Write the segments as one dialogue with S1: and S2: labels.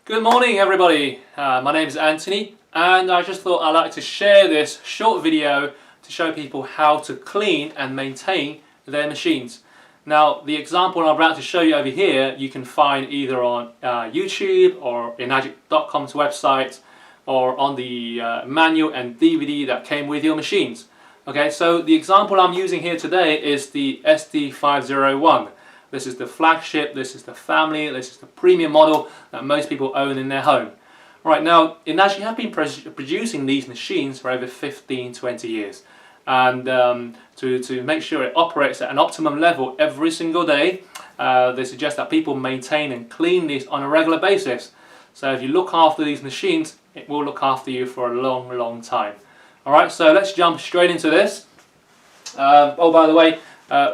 S1: Good morning everybody, my name is Anthony and I just thought I'd like to share this short video to show people how to clean and maintain their machines. Now the example I'm about to show you over here you can find either on YouTube or Enagic.com's website or on the manual and DVD that came with your machines. Okay, so the example I'm using here today is the SD501. This is the flagship, this is the family, this is the premium model that most people own in their home. Right now, Enagic have been producing these machines for over 15-20 years. And to make sure it operates at an optimum level every single day, they suggest that people maintain and clean these on a regular basis. So if you look after these machines, it will look after you for a long time. Alright, so let's jump straight into this. Oh, by the way,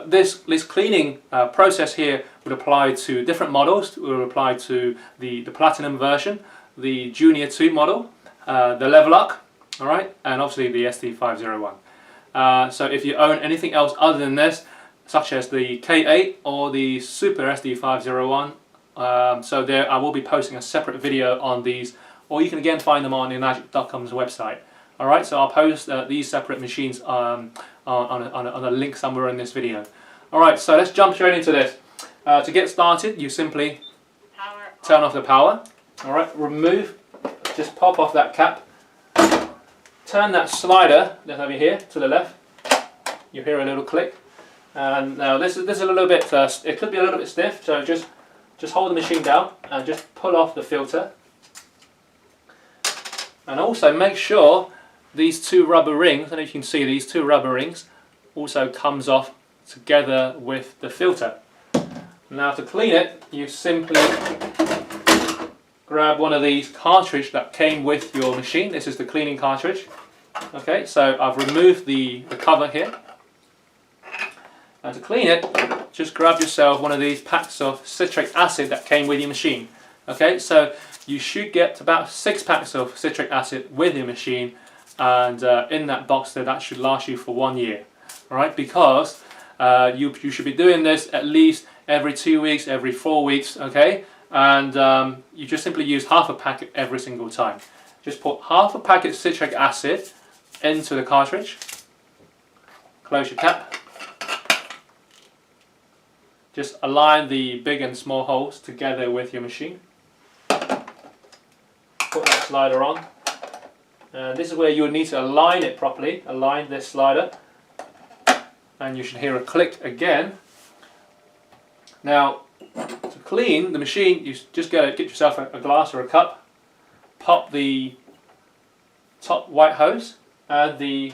S1: this cleaning process here would apply to different models. It would apply to the Platinum version, the Junior 2 model, the Level Up, alright, and obviously the SD501. So if you own anything else other than this, such as the K8 or the Super SD501, so there I will be posting a separate video on these, or you can again find them on Enagic.com's website. Alright, so I'll post these separate machines on a link somewhere in this video. Alright, so let's jump straight into this. To get started, you simply turn off the power. Alright, just pop off that cap. Turn that slider that's over here to the left. You hear a little click. And now this is a little bit, it could be a little bit stiff, so just hold the machine down and just pull off the filter. And also make sure these two rubber rings, and as you can see these two rubber rings also comes off together with the filter. Now to clean it, you simply grab one of these cartridges that came with your machine. This is the cleaning cartridge. Okay, so I've removed the cover here. And to clean it, just grab yourself one of these packs of citric acid that came with your machine. Okay, so you should get about 6 packs of citric acid with your machine, and in that box there, that should last you for 1 year. Alright, because you should be doing this at least every 2 weeks, every 4 weeks, okay? And you just simply use half a packet every single time. Just put half a packet of citric acid into the cartridge, close your cap, just align the big and small holes together with your machine, put that slider on. This is where you would need to align it properly, align this slider, and you should hear a click again. Now to clean the machine, you just get yourself a glass or a cup, pop the top white hose and the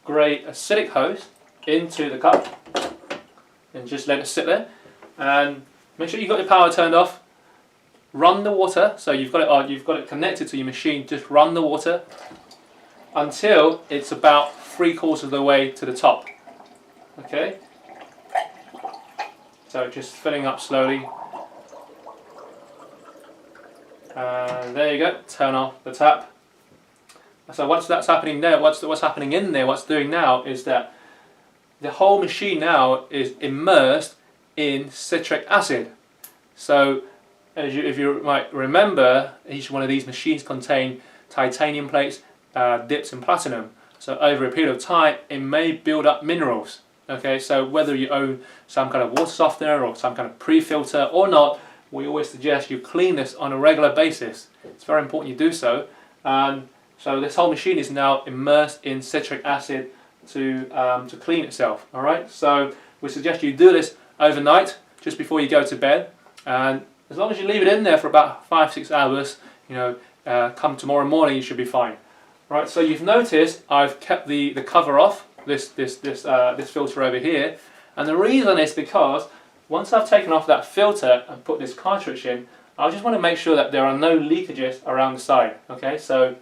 S1: grey acidic hose into the cup and just let it sit there, and make sure you've got your power turned off. Run the water, so you've got it connected to your machine. Just run the water until it's about 3/4 of the way to the top. Okay, so just filling up slowly, and there you go. Turn off the tap. So once that's happening there, what's happening in there? What's doing now is that the whole machine now is immersed in citric acid. So if you might remember, each one of these machines contain titanium plates dipped in platinum. So over a period of time, it may build up minerals. Okay, so whether you own some kind of water softener or some kind of pre-filter or not, we always suggest you clean this on a regular basis. It's very important you do so. So this whole machine is now immersed in citric acid to clean itself. All right, so we suggest you do this overnight, just before you go to bed, and as long as you leave it in there for about 5-6 hours, you know, come tomorrow morning you should be fine. Right, so you've noticed I've kept the cover off this filter over here, and the reason is because once I've taken off that filter and put this cartridge in, I just want to make sure that there are no leakages around the side. Okay, so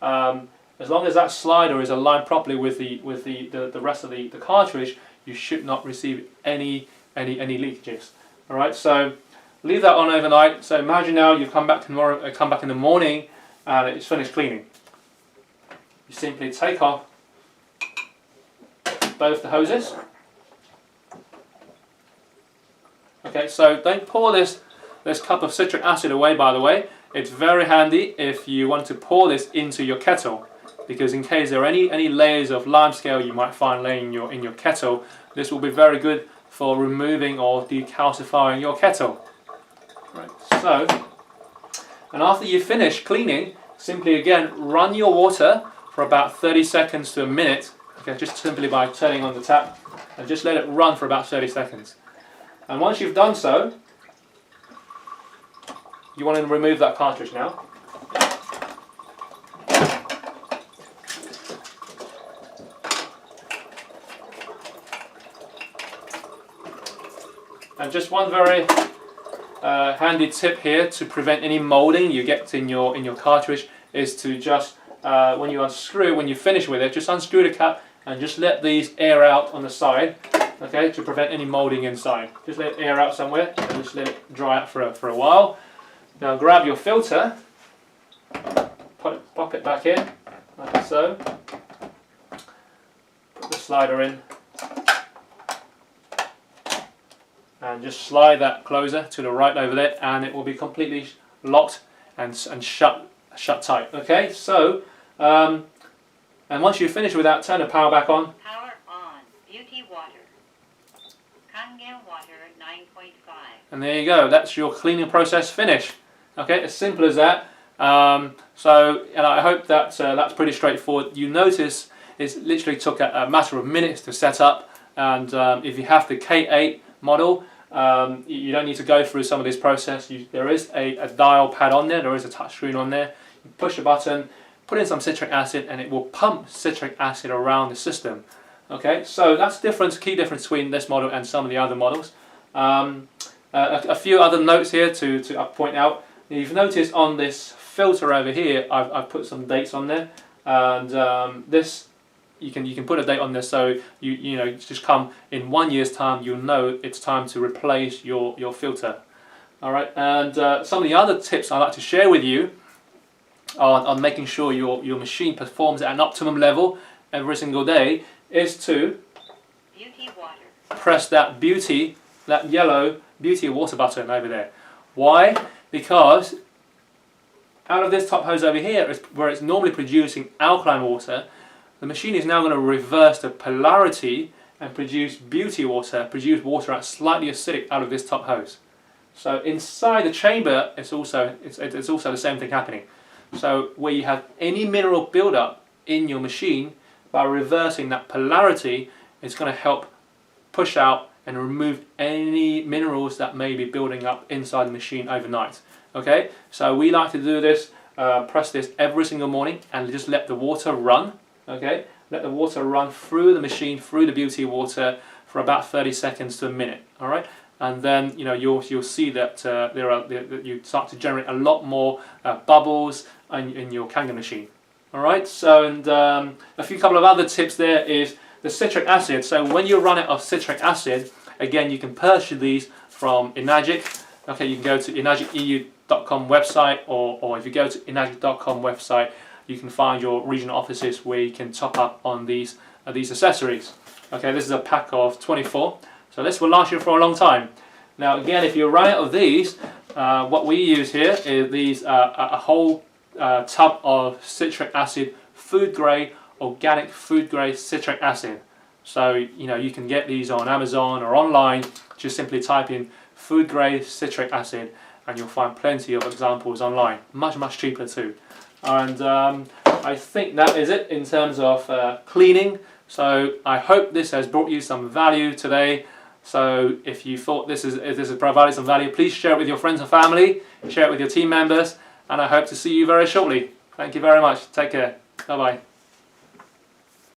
S1: as long as that slider is aligned properly with the rest of the cartridge, you should not receive any leakages. All right, so leave that on overnight. So imagine now you've come back tomorrow, come back in the morning, and it's finished cleaning. You simply take off both the hoses. Okay, so don't pour this this cup of citric acid away, by the way. It's very handy if you want to pour this into your kettle, because in case there are any layers of limescale you might find laying in your kettle, this will be very good for removing or decalcifying your kettle. Right, so, and after you finish cleaning, simply again run your water for about 30 seconds to a minute, okay, just simply by turning on the tap, and just let it run for about 30 seconds. And once you've done so, you want to remove that cartridge now. And just one very handy tip here to prevent any molding you get in your cartridge is to just when you finish with it, just unscrew the cap and just let these air out on the side, okay, to prevent any molding inside. Just let it air out somewhere and just let it dry out for a while. Now grab your filter, pop it back in, like so. Put the slider in, and just slide that closer to the right over there, and it will be completely locked and shut tight. Okay, so and once you're finished with that, turn the power back on.
S2: Power on. Beauty water. Kangen water 9.5.
S1: And there you go. That's your cleaning process finished. Okay, as simple as that. So, and I hope that that's pretty straightforward. You notice it literally took a matter of minutes to set up, and if you have the K8 model, you don't need to go through some of this process. There is a dial pad on there, there is a touchscreen on there. You push a button, put in some citric acid, and it will pump citric acid around the system. Okay, so that's key difference between this model and some of the other models. A few other notes here to point out. You've noticed on this filter over here, I've put some dates on there, and this you can put a date on this, so you know, just come in 1 year's time, you'll know it's time to replace your filter. All right, and some of the other tips I'd like to share with you on making sure your machine performs at an optimum level every single day is to
S2: Beauty water.
S1: press that yellow beauty water button over there. Why? Because out of this top hose over here, where it's normally producing alkaline water, the machine is now going to reverse the polarity and produce beauty water, produce water that's slightly acidic out of this top hose. So inside the chamber, it's also the same thing happening. So where you have any mineral buildup in your machine, by reversing that polarity, it's going to help push out and remove any minerals that may be building up inside the machine overnight. Okay, so we like to do this, press this every single morning and just let the water run. Okay, let the water run through the machine, through the beauty water for about 30 seconds to a minute. All right, and then you'll see that you start to generate a lot more bubbles in your Kangen machine. All right, so and a couple of other tips there is the citric acid. So when you run out of citric acid, again, you can purchase these from Enagic. Okay, you can go to enagiceu.com website, or if you go to enagic.com website, you can find your regional offices where you can top up on these accessories. Okay, this is a pack of 24, so this will last you for a long time. Now again, if you run out of these, what we use here is these a whole tub of citric acid, food grade, organic food grade citric acid. So you can get these on Amazon or online. Just simply type in food grade citric acid and you'll find plenty of examples online, much cheaper too. And I think that is it in terms of cleaning. So I hope this has brought you some value today. So if you thought this has provided some value, please share it with your friends and family, share it with your team members, and I hope to see you very shortly. Thank you very much. Take care. Bye bye.